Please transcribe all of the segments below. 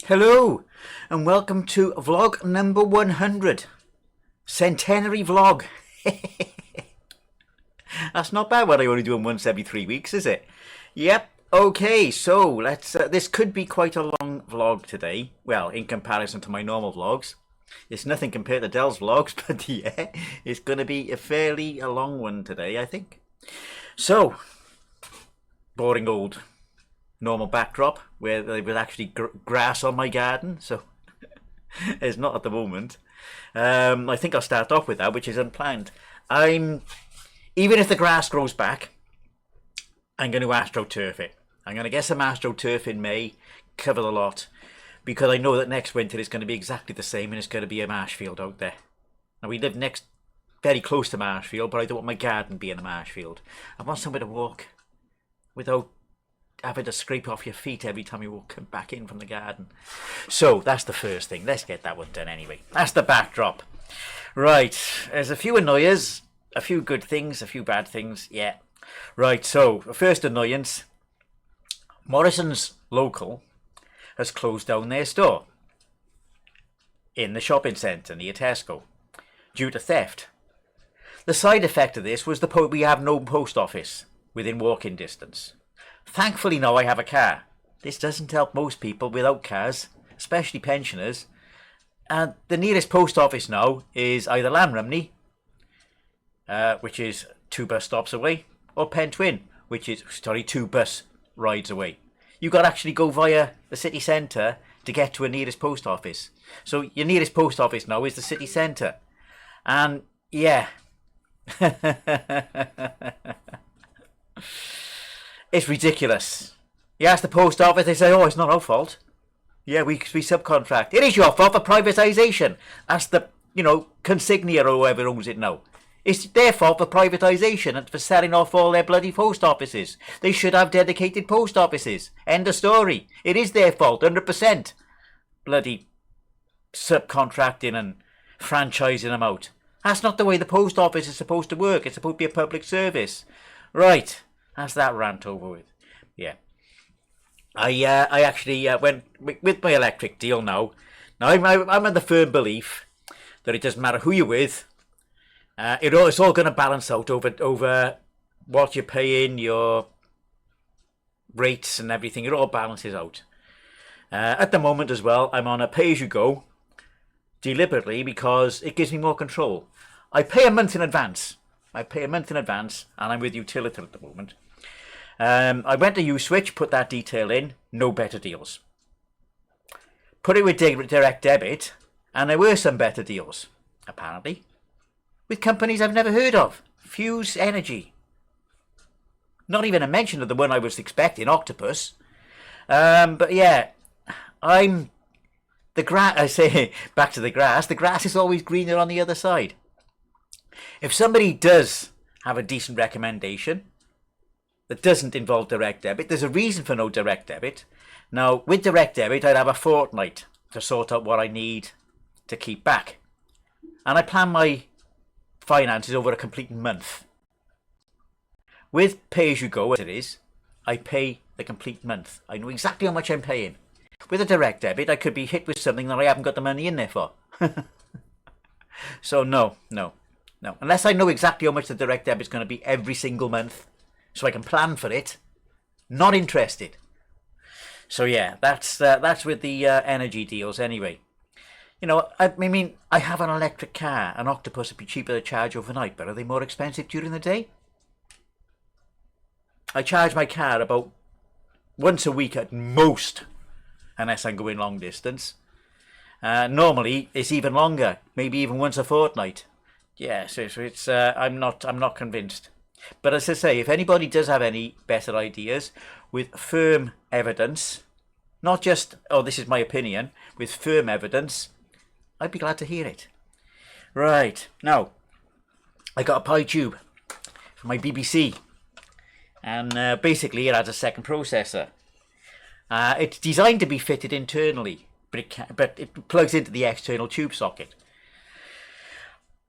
Hello and welcome to vlog number 100. Centenary vlog. That's not bad when I only do them once every 3 weeks, is it? Yep. Okay, so let's. This could be quite a long vlog today. Well, in comparison to my normal vlogs. It's nothing compared to Dell's vlogs, but yeah, it's going to be a long one today, I think. So, boring old normal backdrop where there was actually grass on my garden, so it's not at the moment. I think I'll start off with that, which is unplanned. Even if the grass grows back, I'm going to astroturf it. I'm going to get some astroturf in May, cover the lot, because I know that next winter is going to be exactly the same and it's going to be a marsh field out there. Now we live very close to marsh field, but I don't want my garden being a marsh field. I want somewhere to walk without having to scrape off your feet every time you come back in from the garden. So that's the first thing. Let's get that one done anyway. That's the backdrop. Right, there's a few annoyers, a few good things, a few bad things. Yeah. Right, so the first annoyance. Morrison's local has closed down their store in the shopping centre near Tesco due to theft. The side effect of this was we have no post office within walking distance. Thankfully now I have a car. This doesn't help most people without cars, especially pensioners. And the nearest post office now is either Llanrumney, which is 2 bus stops away, or Pentwyn, which is, 2 bus rides away. You got to actually go via the city centre to get to a nearest post office. So your nearest post office now is the city centre. And yeah. It's ridiculous. You ask the post office, they say, oh, it's not our fault. Yeah, we subcontract. It is your fault for privatisation. That's the, consignia or whoever owns it now. It's their fault for privatisation and for selling off all their bloody post offices. They should have dedicated post offices. End of story. It is their fault, 100%. Bloody subcontracting and franchising them out. That's not the way the post office is supposed to work. It's supposed to be a public service. Right. That's that rant over with. Yeah. I actually went with my electric deal now. Now, I'm in the firm belief that it doesn't matter who you're with. It's all going to balance out over what you're paying, your rates and everything. It all balances out. At the moment as well, I'm on a pay-as-you-go deliberately because it gives me more control. I pay a month in advance. And I'm with Utility at the moment. I went to U-Switch, put that detail in, no better deals. Put it with direct debit, and there were some better deals, apparently, with companies I've never heard of. Fuse Energy. Not even a mention of the one I was expecting, Octopus. But yeah, I say, back to the grass is always greener on the other side. If somebody does have a decent recommendation that doesn't involve direct debit, there's a reason for no direct debit. Now, with direct debit, I'd have a fortnight to sort out what I need to keep back. And I plan my finances over a complete month. With pay-as-you-go, as it is, I pay the complete month. I know exactly how much I'm paying. With a direct debit, I could be hit with something that I haven't got the money in there for. So no. Unless I know exactly how much the direct debit is going to be every single month, so I can plan for it, not interested. So yeah, that's with the energy deals anyway. I have an electric car. An Octopus would be cheaper to charge overnight, but are they more expensive during the day? I charge my car about once a week at most, unless I'm going long distance. Normally, it's even longer, maybe even once a fortnight. Yeah, so it's I'm not convinced. But as I say, if anybody does have any better ideas with firm evidence, not just, oh, this is my opinion, with firm evidence, I'd be glad to hear it. Right, now, I got a Pi tube for my BBC, and basically it has a second processor. It's designed to be fitted internally, but it plugs into the external tube socket.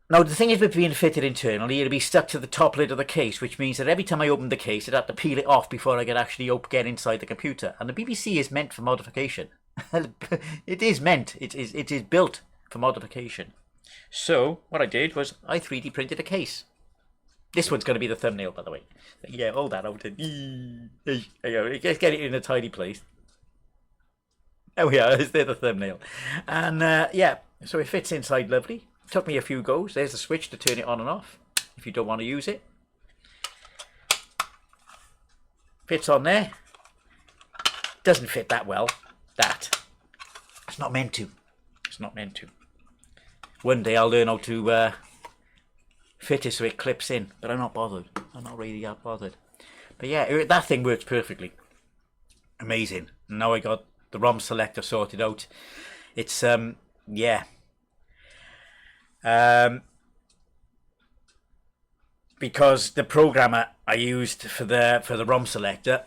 Now, the thing is with being fitted internally, it'll be stuck to the top lid of the case, which means that every time I open the case, I'd have to peel it off before I could actually get inside the computer. And the BBC is meant for modification. It is meant. It is built for modification. So what I did was I 3D printed a case. This one's going to be the thumbnail, by the way. Yeah, hold that out. Let's get it in a tidy place. Oh yeah, there's the thumbnail. And yeah, so it fits inside lovely. Took me a few goes. There's the switch to turn it on and off if you don't want to use it. Fits on there. Doesn't fit that well. That. It's not meant to. It's not meant to. One day I'll learn how to fit it so it clips in, but I'm not bothered. I'm not really that bothered. But yeah, that thing works perfectly. Amazing. Now I got the ROM selector sorted out. It's yeah. Because the programmer I used for the ROM selector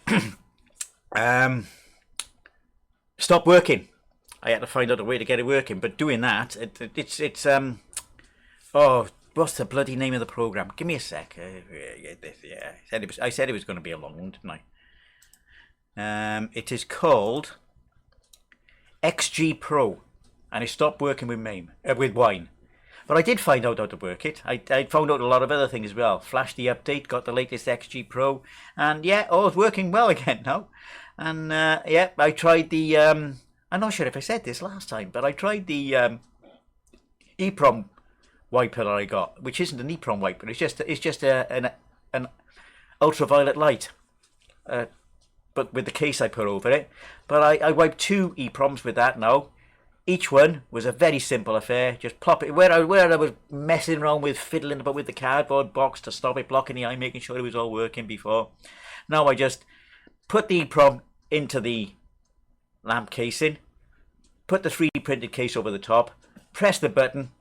stopped working. I had to find out a way to get it working, but doing that, it's oh, what's the bloody name of the program? Give me a sec. Yeah, I said it was going to be a long one, didn't I? It is called XG Pro, and it stopped working with wine. But I did find out how to work it. I found out a lot of other things as well. Flashed the update, got the latest XG Pro, and yeah, it's working well again now. And yeah, I tried the I'm not sure if I said this last time, but I tried the EEPROM wiper that I got, which isn't an EEPROM wiper. It's just an ultraviolet light, but with the case I put over it. But I wiped 2 EEPROMs with that now. Each one was a very simple affair. Just plop it where I was messing around with fiddling about with the cardboard box to stop it blocking the eye, making sure it was all working before. Now I just put the EEPROM into the lamp casing, put the 3D printed case over the top, press the button,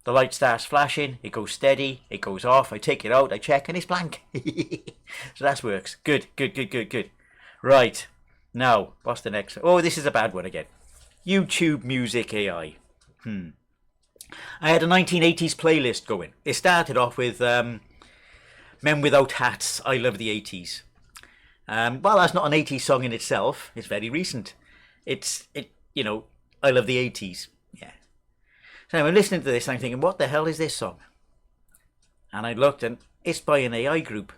the light starts flashing, it goes steady, it goes off, I take it out, I check, and it's blank. So that works. Good. Right, now, what's the next? Oh, this is a bad one again. YouTube Music AI. I had a 1980s playlist going. It started off with Men Without Hats, I Love the 80s. Well, that's not an 80s song in itself. It's very recent. You know, I love the 80s. Yeah. So I'm listening to this and I'm thinking, what the hell is this song? And I looked and it's by an AI group.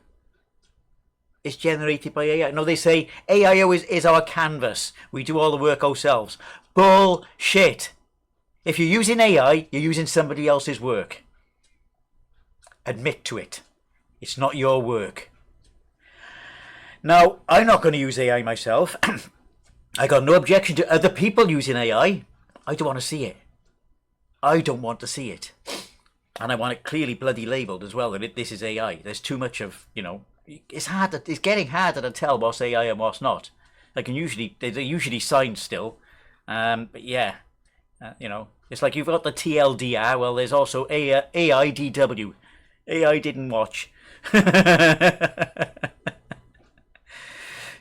It's generated by AI. No, they say AI is our canvas. We do all the work ourselves. Bullshit. If you're using AI, you're using somebody else's work. Admit to it. It's not your work. Now, I'm not going to use AI myself. I got no objection to other people using AI. I don't want to see it. I don't want to see it. And I want it clearly bloody labelled as well that this is AI. There's too much of, you know, it's getting harder to tell what's AI and what's not. They're usually signed still. But yeah, you know, it's like you've got the TLDR. Well, there's also AIDW. AI didn't watch.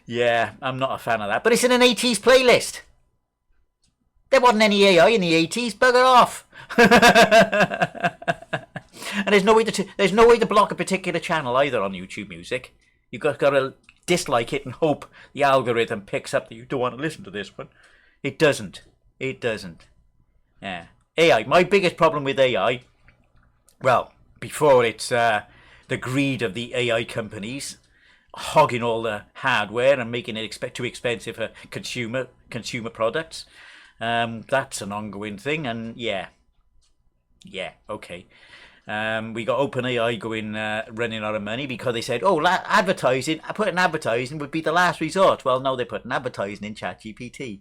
Yeah, I'm not a fan of that. But it's in an 80s playlist. There wasn't any AI in the 80s. Bugger off. And there's no way to block a particular channel either on YouTube Music. You've got to dislike it and hope the algorithm picks up that you don't want to listen to this one. It doesn't. Yeah. AI. My biggest problem with AI, well, before it's the greed of the AI companies hogging all the hardware and making it too expensive for consumer products. That's an ongoing thing, and yeah, okay. We got OpenAI going running out of money because they said, putting advertising would be the last resort. Well, now they're putting advertising in ChatGPT.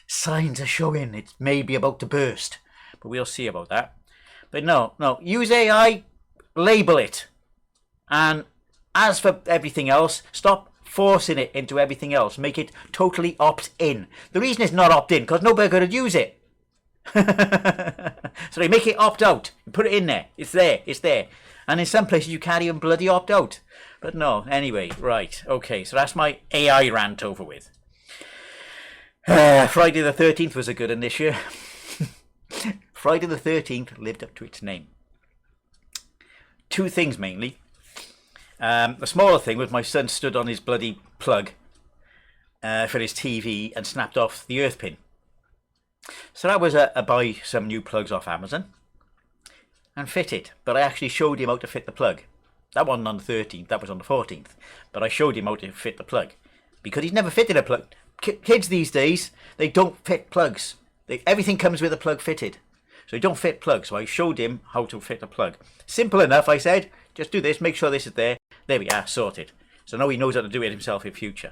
Signs are showing it may be about to burst, but we'll see about that. But no, use AI, label it, and as for everything else, stop forcing it into everything else. Make it totally opt-in. The reason it's not opt-in because nobody could use it. So they make it opt-out. Put it in there. It's there. And in some places you can't even bloody opt-out. But no, anyway, right. Okay, so that's my AI rant over with. Friday the 13th was a good one this year. Friday the 13th lived up to its name. 2 things mainly. The smaller thing was my son stood on his bloody plug for his TV and snapped off the earth pin. So that was a buy some new plugs off Amazon and fit it. But I actually showed him how to fit the plug. That wasn't on the 13th, that was on the 14th. But I showed him how to fit the plug. Because he's never fitted a plug. Kids these days, they don't fit plugs. Everything comes with a plug fitted. So he don't fit plugs. So I showed him how to fit a plug. Simple enough, I said. Just do this, make sure this is there. There we are, sorted. So now he knows how to do it himself in future.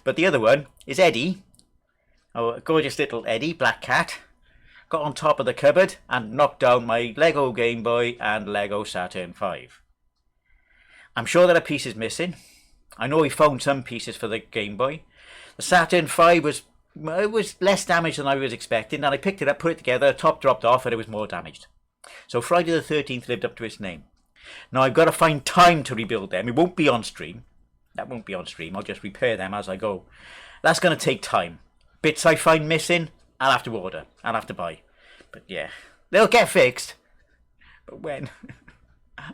But the other one is Eddie. Oh, gorgeous little Eddie, black cat. Got on top of the cupboard and knocked down my Lego Game Boy and Lego Saturn V. I'm sure there are pieces missing. I know he found some pieces for the Game Boy. The Saturn V was less damaged than I was expecting, and I picked it up, put it together, top dropped off, and it was more damaged. So Friday the 13th lived up to its name. Now I've got to find time to rebuild them. It won't be on stream. That won't be on stream. I'll just repair them as I go. That's going to take time. Bits I find missing, I'll have to order. I'll have to buy. But yeah, they'll get fixed. But when?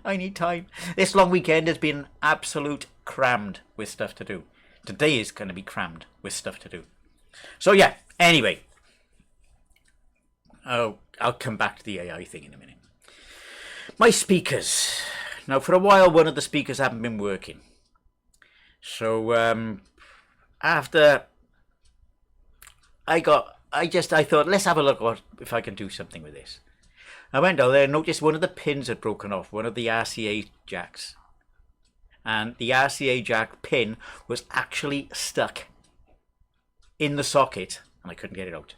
I need time. This long weekend has been absolute crammed with stuff to do. Today is going to be crammed with stuff to do. So yeah, anyway. Oh, I'll come back to the AI thing in a minute. My speakers. Now for a while one of the speakers haven't been working. So after I thought, let's have a look if I can do something with this. I went out there and noticed one of the pins had broken off, one of the RCA jacks. And the RCA jack pin was actually stuck in the socket and I couldn't get it out.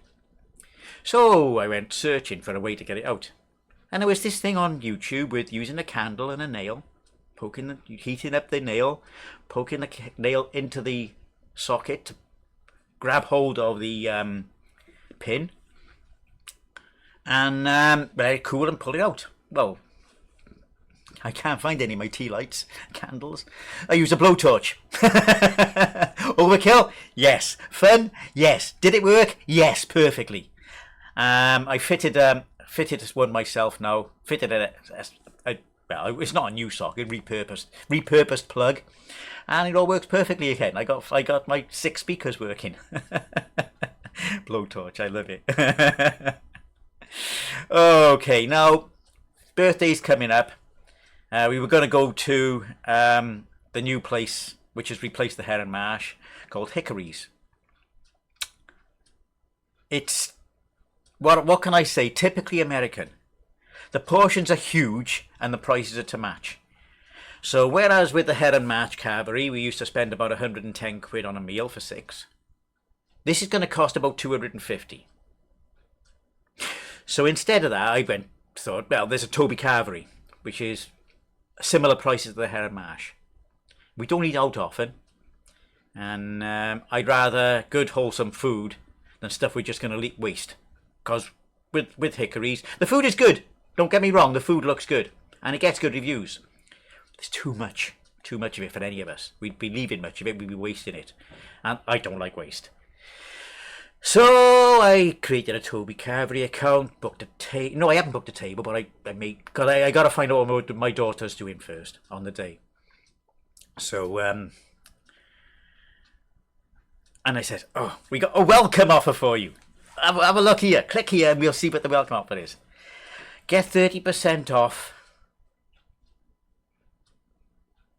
So I went searching for a way to get it out. And there was this thing on YouTube with using a candle and a nail, heating up the nail, poking the nail into the socket to grab hold of the pin. And let it cool and pull it out. Well, I can't find any of my tea lights, candles. I use a blowtorch. Overkill? Yes. Fun? Yes. Did it work? Yes, perfectly. I fitted one myself now. Fitted it. Well, it's not a new socket, repurposed plug, and it all works perfectly again. I got my 6 speakers working. Blowtorch, I love it. Okay, now birthday's coming up. We were going to go to the new place, which has replaced the Heron Marsh, called Hickory's. It's what can I say? Typically American. The portions are huge and the prices are to match. So whereas with the Heron Marsh Carvery we used to spend about 110 quid on a meal for 6, this is going to cost about 250. So instead of that, I thought, well, there's a Toby Carvery, which is similar prices to the Heron Marsh. We don't eat out often, and I'd rather good wholesome food than stuff we're just going to waste. Because with Hickory's, the food is good. Don't get me wrong, the food looks good, and it gets good reviews. There's too much of it for any of us. We'd be leaving much of it, we'd be wasting it, and I don't like waste. So I created a Toby Carvery account, booked a table. No, I haven't booked a table, but I got to find out what my daughter's doing first on the day. So, and I said, oh, we got a welcome offer for you. Have a look here. Click here and we'll see what the welcome offer is. Get 30% off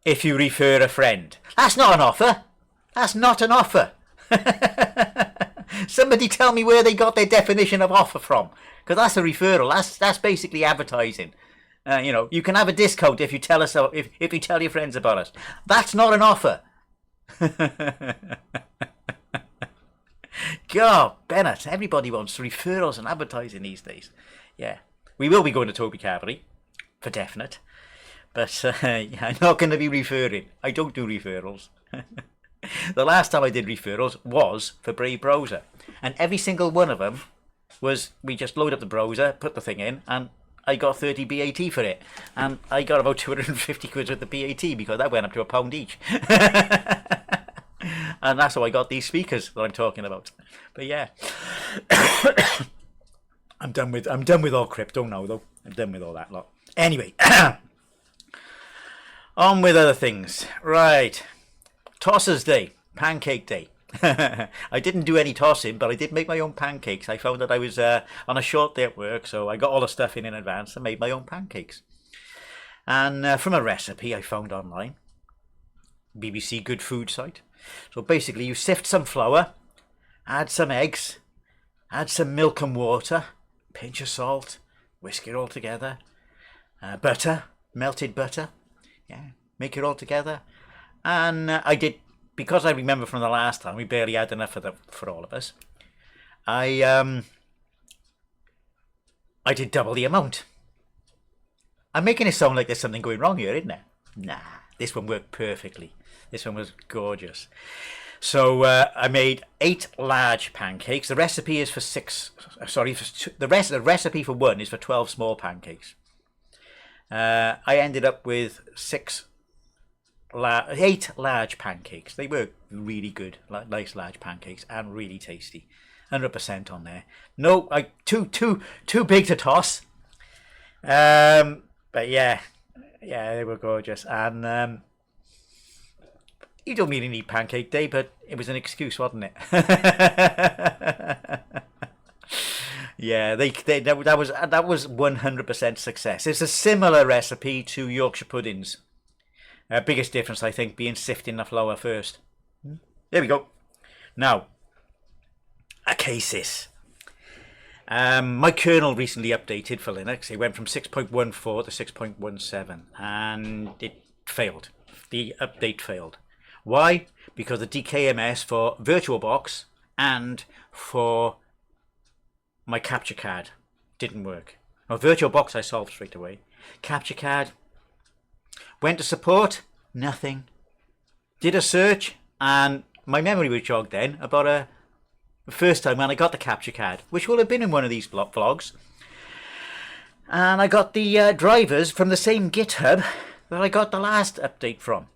if you refer a friend. That's not an offer. That's not an offer. Somebody tell me where they got their definition of offer from, because that's a referral. That's basically advertising. You can have a discount if you tell us if you tell your friends about us. That's not an offer. God, Bennett, everybody wants referrals and advertising these days. Yeah, we will be going to Toby Carvery for definite, but I'm not going to be referring. I don't do referrals. The last time I did referrals was for Brave Browser, and every single one of them was we just load up the browser, put the thing in, and I got 30 BAT for it, and I got about 250 quid worth of BAT because that went up to £1 each. And that's how I got these speakers that I'm talking about. But yeah, I'm done with all crypto now though. I'm done with all that lot. Anyway, on with other things. Right. Tossers Day, Pancake Day. I didn't do any tossing, but I did make my own pancakes. I found that I was on a short day at work, so I got all the stuff in advance and made my own pancakes. And from a recipe I found online, BBC Good Food site. So basically you sift some flour, add some eggs, add some milk and water, pinch of salt, whisk it all together, butter, melted butter, yeah, make it all together. And I did, because I remember from the last time we barely had enough for all of us, I did double the amount. I'm making it sound like there's something going wrong here, isn't there? Nah, this one worked perfectly. This one was gorgeous. So I made 8 large pancakes. The recipe is for 6. Sorry, the recipe for one is for 12 small pancakes. I ended up with 8 large pancakes. They were really good, nice large pancakes, and really tasty. 100% on there. No, too big to toss. But yeah, they were gorgeous. And you don't really need pancake day, but it was an excuse, wasn't it? Yeah, that was 100% success. It's a similar recipe to Yorkshire puddings. Biggest difference, I think, being sifting the flour first. There we go. Now, Acasis. My kernel recently updated for Linux. It went from 6.14 to 6.17, and it failed. The update failed. Why? Because the DKMS for VirtualBox and for my capture card didn't work. Now, VirtualBox I solved straight away. Capture card, went to support, nothing. Did a search, and my memory was jogged then about the first time when I got the capture card, which will have been in one of these vlogs. And I got the drivers from the same GitHub that I got the last update from.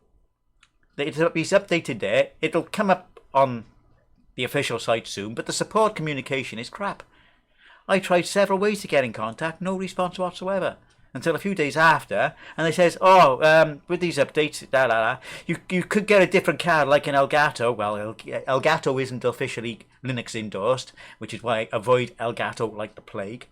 It's updated there. It'll come up on the official site soon, but the support communication is crap. I tried several ways to get in contact, no response whatsoever. Until a few days after, and they says, with these updates, you could get a different card like an Elgato. Well, Elgato isn't officially Linux endorsed, which is why I avoid Elgato like the plague.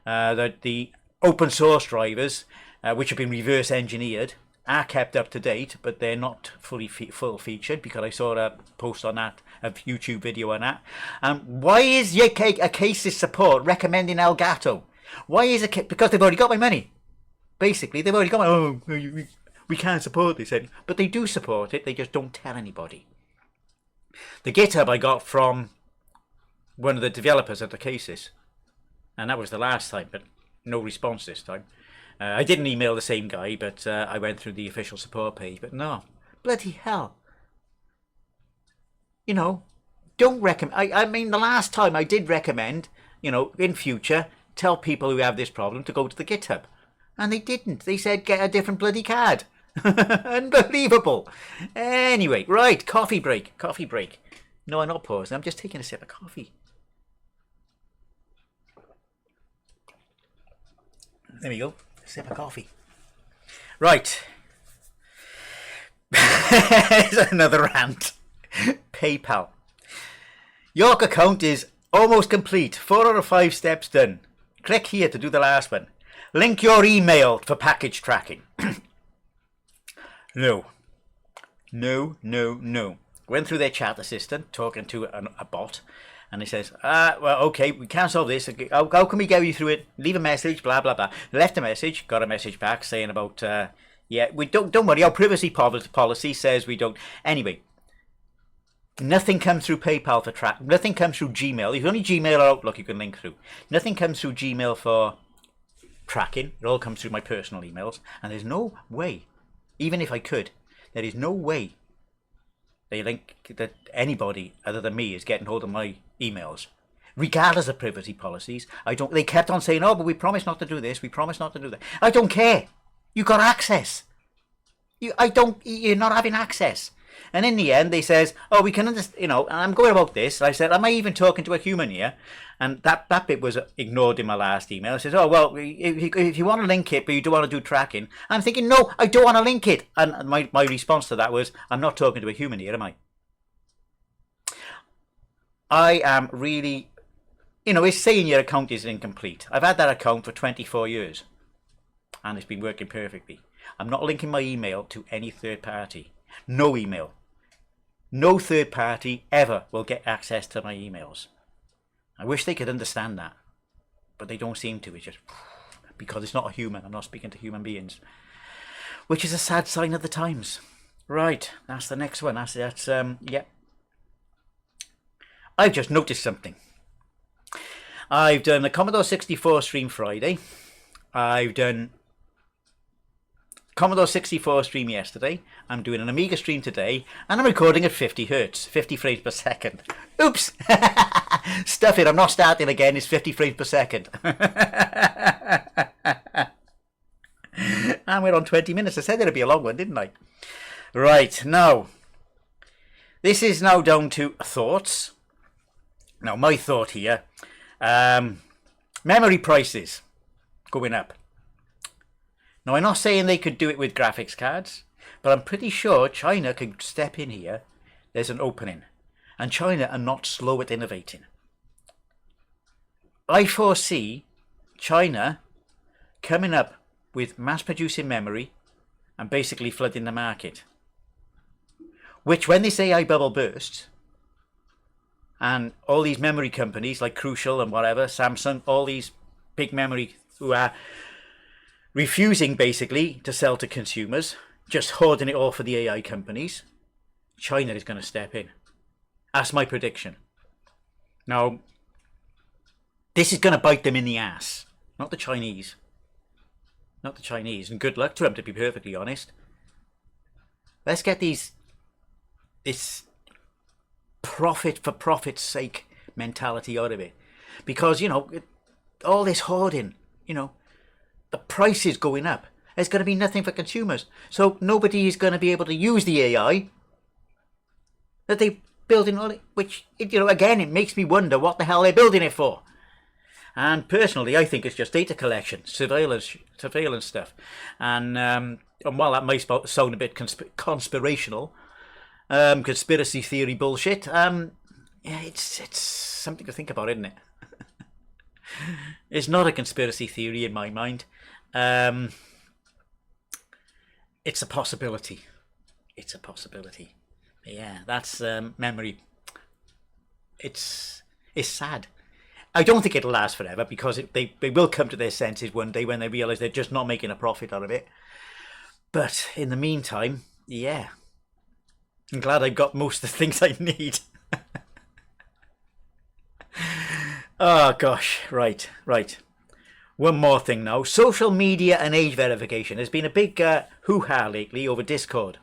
The open source drivers, which have been reverse engineered, are kept up to date, but they're not fully full featured, because I saw a post on that, a YouTube video on that. Why is Acasis support recommending Elgato? Why is it? Because they've already got my money. Basically, they've already got my, we can't support this, but they do support it, they just don't tell anybody. The GitHub I got from one of the developers at Acasis, and that was the last time, but no response this time. I didn't email the same guy, but I went through the official support page, but no. Bloody hell. You know, don't recommend. I mean, the last time I did recommend, in future, tell people who have this problem to go to the GitHub. And they didn't. They said, get a different bloody card. Unbelievable. Anyway, right, coffee break. No, I'm not pausing. I'm just taking a sip of coffee. There we go. Sip of coffee. Right. Here's another rant. PayPal. Your account is almost complete. 4 out of 5 steps done. Click here to do the last one. Link your email for package tracking. No. Went through their chat assistant, talking to a bot, and he says, well, okay, we can't solve this. How can we get you through it? Leave a message, blah, blah, blah. Left a message, got a message back saying about, we don't worry, our privacy policy says we don't. Anyway, nothing comes through PayPal for track. Nothing comes through Gmail. If only Gmail or Outlook you can link through. Nothing comes through Gmail for tracking. It all comes through my personal emails. And there's no way, even if I could, there is no way they link that anybody other than me is getting hold of my emails, regardless of privacy policies. They kept on saying, but we promise not to do this, we promise not to do that. I don't care. You got access. You're not having access. And in the end, they says, we can understand, and I'm going about this. I said, am I even talking to a human here? And that bit was ignored in my last email. It says, if you want to link it, but you don't want to do tracking. I'm thinking, no, I don't want to link it. And my response to that was, I'm not talking to a human here, am I? I am really, it's saying your account is incomplete. I've had that account for 24 years and it's been working perfectly. I'm not linking my email to any third party. No email. No third party ever will get access to my emails. I wish they could understand that, but they don't seem to. It's just because it's not a human. I'm not speaking to human beings, which is a sad sign of the times. Right, that's the next one. That's yeah. I've just noticed something. I've done a Commodore 64 stream Friday. I've done Commodore 64 stream yesterday. I'm doing an Amiga stream today, and I'm recording at 50 hertz, 50 frames per second. Oops! Stuff it, I'm not starting again, it's 50 frames per second. And we're on 20 minutes. I said it'd be a long one, didn't I? Right, now, this is now down to thoughts. Now, my thought here, memory prices going up. Now, I'm not saying they could do it with graphics cards, but I'm pretty sure China could step in here. There's an opening. And China are not slow at innovating. I foresee China coming up with mass-producing memory and basically flooding the market. Which, when this AI bubble bursts, and all these memory companies like Crucial and whatever, Samsung, all these big memory who are refusing basically to sell to consumers, just hoarding it all for the AI companies, China is going to step in. That's my prediction. Now, this is going to bite them in the ass, not the Chinese. Not the Chinese, and good luck to them, to be perfectly honest. Let's get this profit for profit's sake mentality out of it. Because, all this hoarding, the price is going up. There's going to be nothing for consumers. So nobody is going to be able to use the AI that they building all it, which, again, it makes me wonder what the hell they're building it for. And personally, I think it's just data collection, surveillance stuff. And while that might sound a bit conspirational, conspiracy theory bullshit, yeah, it's something to think about, isn't it? It's not a conspiracy theory in my mind. It's a possibility. It's a possibility. Yeah, that's memory. It's sad. I don't think it'll last forever because they will come to their senses one day when they realise they're just not making a profit out of it. But in the meantime, yeah, I'm glad I've got most of the things I need. Oh gosh, right. One more thing now. Social media and age verification. There's been a big hoo-ha lately over Discord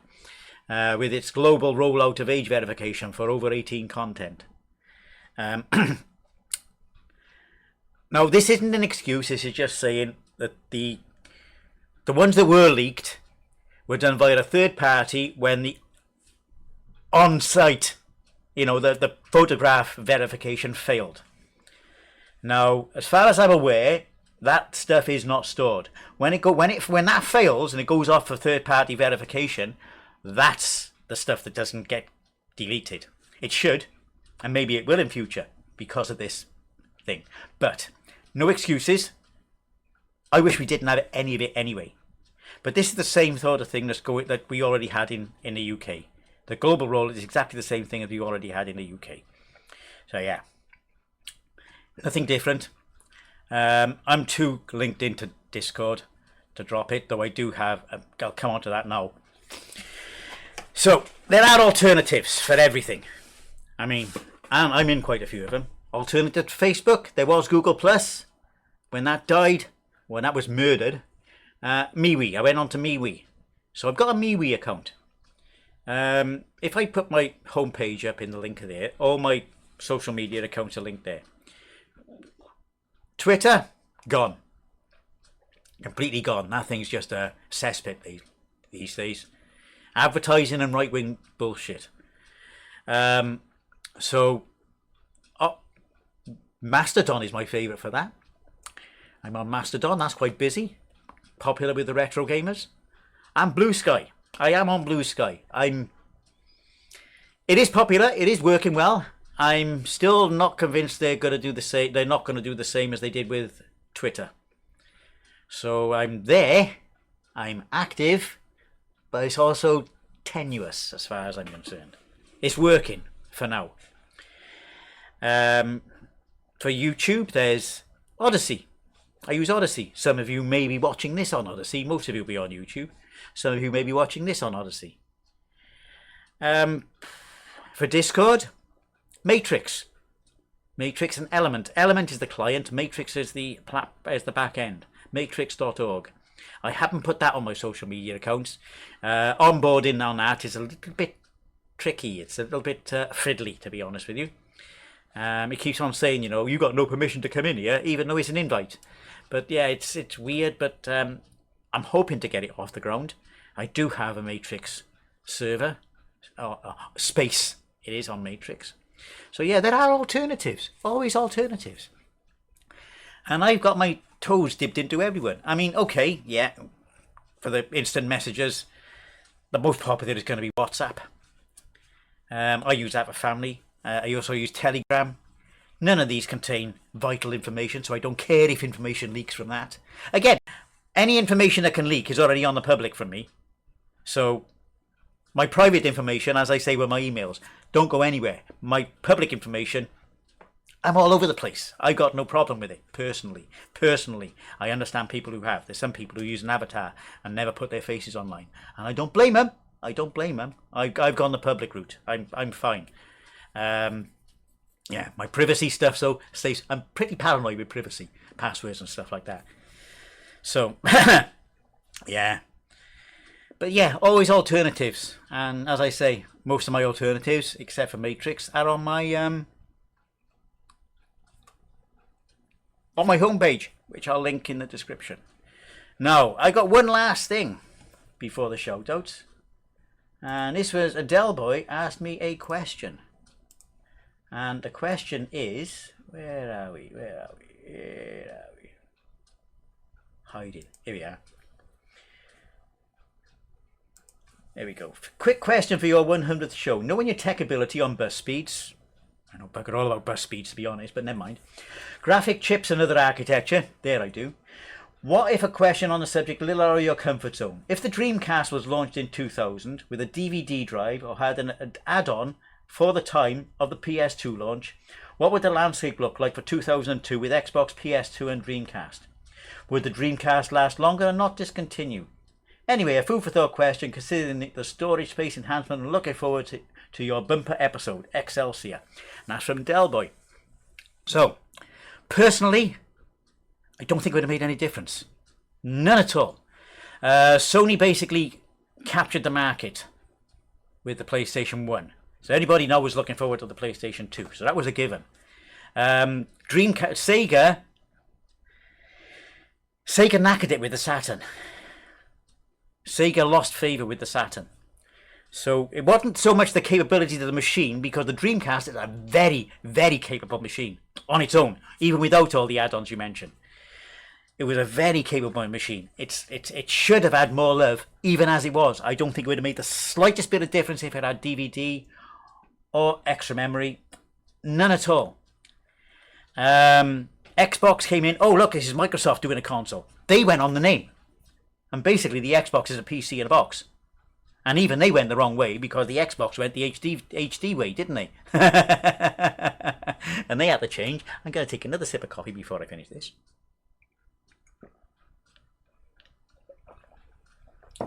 with its global rollout of age verification for over 18 content. Now, this isn't an excuse. This is just saying that the ones that were leaked were done via a third party when the on-site, the photograph verification failed. Now, as far as I'm aware, that stuff is not stored. When that fails and it goes off for third-party verification, that's the stuff that doesn't get deleted. It should, and maybe it will in future because of this thing. But no excuses. I wish we didn't have any of it anyway. But this is the same sort of thing that we already had in the UK. The global role is exactly the same thing as we already had in the UK. So yeah, nothing different. I'm too linked into Discord to drop it, though I do have. I'll come on to that now. So there are alternatives for everything. I mean, I'm in quite a few of them. Alternative to Facebook, there was Google Plus. When that died, when that was murdered, MeWe. I went on to MeWe. So I've got a MeWe account. If I put my homepage up in the link there, all my social media accounts are linked there. Twitter, gone. Completely gone. That thing's just a cesspit these days. Advertising and right-wing bullshit. Mastodon is my favourite for that. I'm on Mastodon. That's quite busy. Popular with the retro gamers. And Blue Sky. I am on Blue Sky. It is popular. It is working well. I'm still not convinced they're going to do the same. They're not going to do the same as they did with Twitter. So I'm there, I'm active, but it's also tenuous as far as I'm concerned. It's working for now. For YouTube, there's Odyssey. I use Odyssey. Some of you may be watching this on Odyssey. Most of you will be on YouTube. Some of you may be watching this on Odyssey. For Discord, Matrix. Matrix and Element. Element is the client. Matrix is the back end. Matrix.org. I haven't put that on my social media accounts. Onboarding on that is a little bit tricky. It's a little bit fiddly, to be honest with you. It keeps on saying, you got no permission to come in here, even though it's an invite. But yeah, it's weird, but I'm hoping to get it off the ground. I do have a Matrix server. Space. It is on Matrix. So yeah, there are alternatives. Always alternatives. And I've got my toes dipped into everyone. I mean, okay, yeah, for the instant messages, the most popular is going to be WhatsApp. I use that for family. I also use Telegram. None of these contain vital information, so I don't care if information leaks from that. Again, any information that can leak is already on the public from me. So my private information, as I say with my emails, don't go anywhere. My public information, I'm all over the place. I got no problem with it, personally. I understand people who have. There's some people who use an avatar and never put their faces online. And I don't blame them. I've gone the public route. I'm fine. Yeah, my privacy stuff, so stays. I'm pretty paranoid with privacy, passwords and stuff like that. So, yeah. But yeah, always alternatives. And as I say, most of my alternatives, except for Matrix, are on my homepage, which I'll link in the description. Now, I got one last thing before the shout outs. And this was Adele Boy asked me a question. And the question is, where are we? Hiding. Here we are. There we go. Quick question for your 100th show. Knowing your tech ability on bus speeds, I know bugger all about bus speeds to be honest, but never mind. Graphic chips and other architecture, there I do. What if a question on the subject a little out of your comfort zone? If the Dreamcast was launched in 2000 with a DVD drive or had an add-on for the time of the PS2 launch, what would the landscape look like for 2002 with Xbox, PS2 and Dreamcast? Would the Dreamcast last longer or not discontinue? Anyway, a food for thought question considering the storage space enhancement and looking forward to your bumper episode, Excelsior. And that's from Delboy. So, personally, I don't think it would have made any difference. None at all. Sony basically captured the market with the PlayStation 1. So anybody now was looking forward to the PlayStation 2. So that was a given. Sega knackered it with the Saturn. Sega lost favour with the Saturn. So it wasn't so much the capabilities of the machine, because the Dreamcast is a very, very capable machine on its own, even without all the add-ons you mentioned. It was a very capable machine. It should have had more love, even as it was. I don't think it would have made the slightest bit of difference if it had DVD or extra memory. None at all. Xbox came in. Oh, look, this is Microsoft doing a console. They went on the name. And basically the Xbox is a PC in a box. And even they went the wrong way, because the Xbox went the HD way, didn't they? And they had to change. I'm going to take another sip of coffee before I finish this.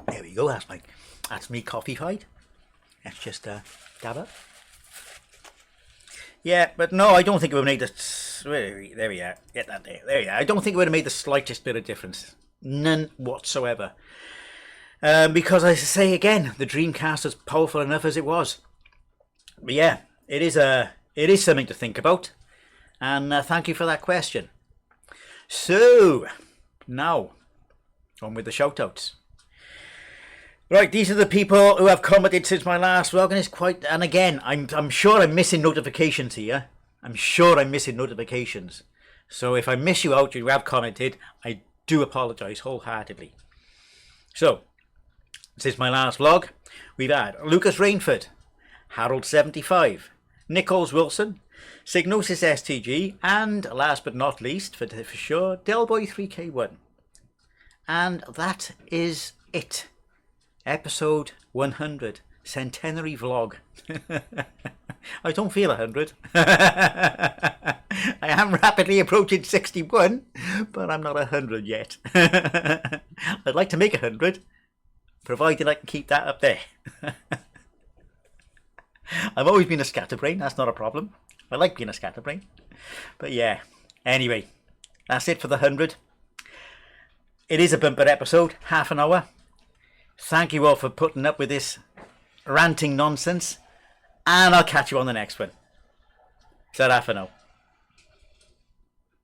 There we go. That's me coffee fight. Let's just dab up. Yeah, but no, I don't think it would have made the... There we are. Get that there. There we are. I don't think it would have made the slightest bit of difference. None whatsoever. Because, as I say again, the Dreamcast was powerful enough as it was. But yeah, it is something to think about. And thank you for that question. So, now, on with the shout-outs. Right, these are the people who have commented since my last vlog, and it's quite... And again, I'm sure I'm missing notifications here. I'm sure I'm missing notifications. So if I miss you out, you have commented, I do apologise wholeheartedly. So, since my last vlog, we've had Lucas Rainford, Harold75, Nichols Wilson, Signosis STG, and last but not least, for sure, Delboy 3K1. And that is it. Episode 100, centenary vlog. I don't feel 100. I am rapidly approaching 61, but I'm not 100 yet. I'd like to make 100, provided I can keep that up there. I've always been a scatterbrain, that's not a problem. I like being a scatterbrain. But yeah, anyway, that's it for the 100. It is a bumper episode, half an hour. Thank you all for putting up with this ranting nonsense. And I'll catch you on the next one. Ta-ra for now.